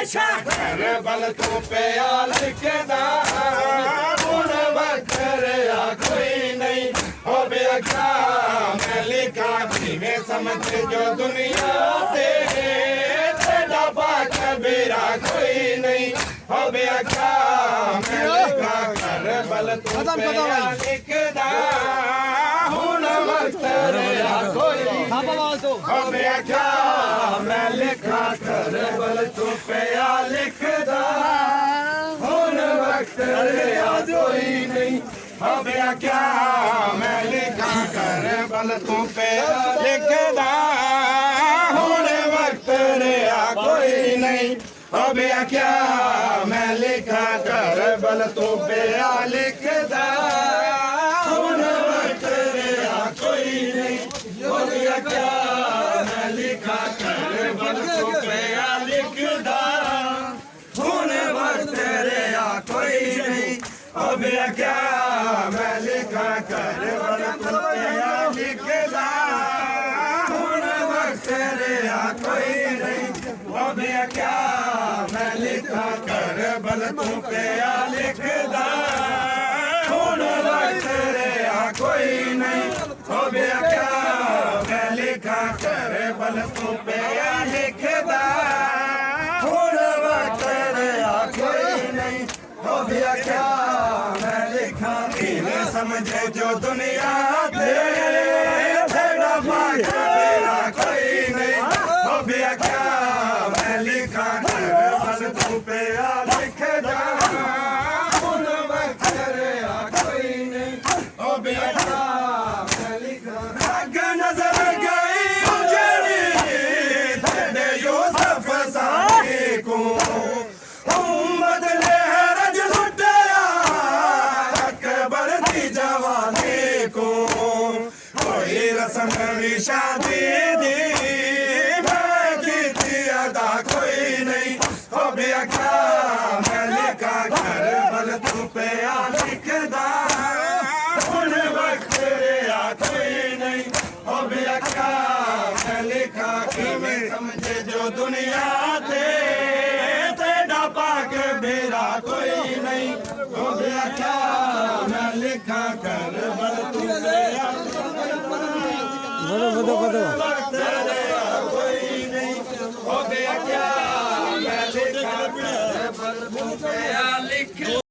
ਹਮੇਸ਼ਾ ਕਰ ਬਲ ਤੂੰ ਪਿਆ ਲਿਖਦਾ ਹੁਣ ਵਖਰਿਆ ਕੋਈ ਨਹੀਂ ਹੋਵੇ ਅੱਖਾਂ ਮੈਂ ਲਿਖਾਂ ਜਿਵੇਂ ਸਮਝ ਜੋ ਦੁਨੀਆ ਤੇ ਤੇਰਾ ਬਾਕ ਮੇਰਾ ਕੋਈ ਨਹੀਂ ਹੋਵੇ ਅੱਖਾਂ ਮੈਂ ਲਿਖਾਂ ਕਰ ਬਲ ਤੂੰ ਪਿਆ ਲਿਖਦਾ ਹੁਣ ਵਖਰਿਆ ਕੋਈ ਹੋਵੇ ਅੱਖਾਂ ਮੈਂ ਲਿਖਾਂ ਕਰ ਬਲ ਤੂੰ ਪਿਆ ਲਿਖਦਾ ਹੁਣ ਵਕਤ ਰਿਹਾ ਕੋਈ ਨਹੀਂ ਹੋਵੇ ਕਿਆ ਮੈਂ ਲਿਖਾਂ ਕਰ ਬਲ ਤੂੰ ਪਿਆ ਲਿਖਦਾ ਹੁਣ ਵਕਤ ਰਿਹਾ ਕੋਈ ਨਹੀਂ ਹੋਵੇ ਕਿਆ ਮੈਂ ਲਿਖਾਂ ਕਰ ਬਲ ਤੂੰ ਪਿਆ ਲਿਖਦਾ ਹੁਣ ਵਕਤ ਰਿਹਾ ਕੋਈ ਨਹੀਂ ਹੋਵੇ ਕਿਆ ਮੈਂ ਲਿਖਾਂ ਕਰ ਬਲ ਤੂੰ ਪਿਆ ਲਿਖਦਾ ਹੁਣ ਵਕਤ ਰਿਹਾ ਕੋਈ ਨਹੀਂ ਹੋਵੇ ਕਿਆ ਮੈਂ ਲਿਖਾਂ ਕਰ ਬਲ ਤੂੰ ਪਿਆ ਲਿਖਦਾ ਹੁਣ ਵਕਤ ਰਿਹਾ ਕੋਈ ਨਹੀਂ ਹੋਵੇ ਕਿਆ ਮੈਂ ਲਿਖਾਂ ਕਰ ਬਲ ਤੂੰ ਪਿਆ ਲਿਖਦਾ ਹੁਣ ਵਕਤ ਰਿਹਾ ਕੋਈ ਨਹੀਂ ਹੋਵੇ ਕਿਆ ਮੈਂ ਲਿਖਾਂ ਕਰ ਬਲ ਤੂੰ ਪਿਆ ਲਿਖਦਾ ਹੁਣ ਵਕਤ ਰਿਹਾ ਕੋਈ ਨਹੀਂ ਹੋਵੇ ਕਿਆ ਮੈਂ ਲਿਖਾਂ ਕਿਵੇਂ ਸਮਝੇ ਜੋ ਦੁਨੀਆ ਤੇ ਤੇਰਾ ਬਾਕ ਮੇਰਾ ਕੋਈ ਨਹੀਂ ਹੋਵੇ ਕਿਆ ਮੈਂ ਲਿਖਾਂ ਕਰ ਬਲ ਤੂੰ ਪਿਆ ਲਿਖਦਾ ਹੁਣ ਵਕਤ ਰਿਹਾ ਕੋਈ ਨਹੀਂ ਹੋਵੇ ਕਿਆ ਮੈਂ ਲਿਖਾਂ ਅੱਗ ਨਜ਼ਰ ਗਈ ਉਜੜੀ ਤੇਰੇ ਯੂਸਫ ਸਾਥੀ ਕੋ ਉਮਦ ਨੇ ਰਜ ਲੁੱਟਿਆ ਅਕਬਰ ਦੀ ਜਵਾਨੀ ਕੋ ਕੋਈ ਰਸਮ ਵੀ ਸ਼ਾਦੀ ਦੀ ਮੈਂ ਕੀਤੀ ਅਦਾ ਕੋਈ ਨਹੀਂ ਹੋਵੇ ਕਿਆ ਮੈਂ ਲਿਖਾਂ ਕਰ ਬਲ ਤੂੰ ਪਿਆ ਲਿਖਦਾ ਹੁਣ ਵਕਤ ਰਿਹਾ ਕੋਈ ਨਹੀਂ ਹੋਵੇ ਕਿਆ ਮੈਂ ਲਿਖਾਂ ਕਿਵੇਂ ਸਮਝੇ ਜੋ ਦੁਨੀਆ ਤੇ ਤੇਰਾ ਬਾਕ ਮੇਰਾ ਕੋਈ ਨਹੀਂ ਹੋਵੇ ਕਿਆ ਮੈਂ ਲਿਖਾਂ ਕਰ ਬਲ ਤੂੰ ਪਿਆ ਵਕਤ ਰਿਹਾ ਕੋਈ ਨਹੀਂ ਹੋਵੇ ਕਿਆ ਮੈਂ ਲਿਖਾਂ ਕਰ ਬਲ ਤੂੰ ਪਿਆ ਲਿਖ